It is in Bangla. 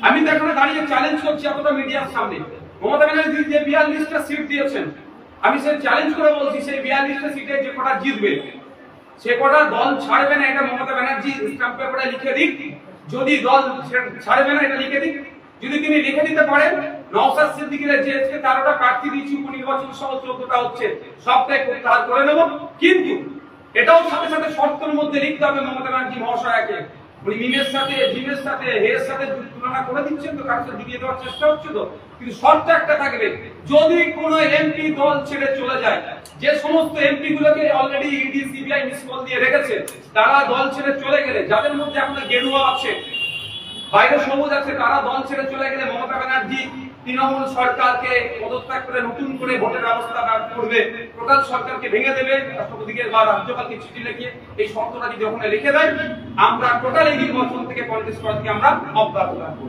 আমি তো এখানে দাঁড়িয়ে চ্যালেঞ্জ করছি এতটা মিডিয়ার সামনে, মমতা ব্যানার্জি যে 42টা সিট দিয়েছেন, আমি সেই চ্যালেঞ্জ করে বলছি সেই 42টা সিটে যে কটা জিতবে সে কটা দল ছাড়বে না, এটা মমতা ব্যানার্জি স্ট্যাম্প পেপারে লিখে দিক। যদি দল ছাড়বে না এটা লিখে দিক, যদি তিনি লিখে দিতে পারেন নওশাদ সিদ্দিকীর যে 13টা প্রার্থী দিয়েছি উপনির্বাচন সহ 14টা হচ্ছে সবটাই প্রত্যাহার করে নেব। কিন্তু এটাও সাথে সাথে শর্তের মধ্যে লিখতে হবে মমতা ব্যানার্জি মহাশয়াকে, উনি মিমের সাথে জিমের সাথে হের সাথে তুলনা করে দিচ্ছেন তো, কারোর সাথে দিয়ে দেওয়ার চেষ্টা হচ্ছে তো, কিন্তু শর্ত একটা থাকবে, যদি কোনো এমপি দল ছেড়ে চলে যায়, যে সমস্ত এমপি গুলোকে already ED CBI miss call দিয়ে রেখেছে, তারা দল ছেড়ে চলে গেলে, যাদের মধ্যে এখনো গেরুয়া আছে বাইরে সবুজ আছে, তারা দল ছেড়ে চলে গেলে মমতা ব্যানার্জি তৃণমূল সরকারকে পদত্যাগ করে নতুন করে ভোটের ব্যবস্থা করবে, টোটাল সরকারকে ভেঙে দেবে, রাষ্ট্রপতিকে বা রাজ্যপালকে চিঠি লিখে এই শর্তটা যদি ওখানে লিখে দেয়, আমরা টোটাল এই নির্বাচন থেকে কন্টেস্ট করা থেকে আমরা অব্যাহত রাখবো।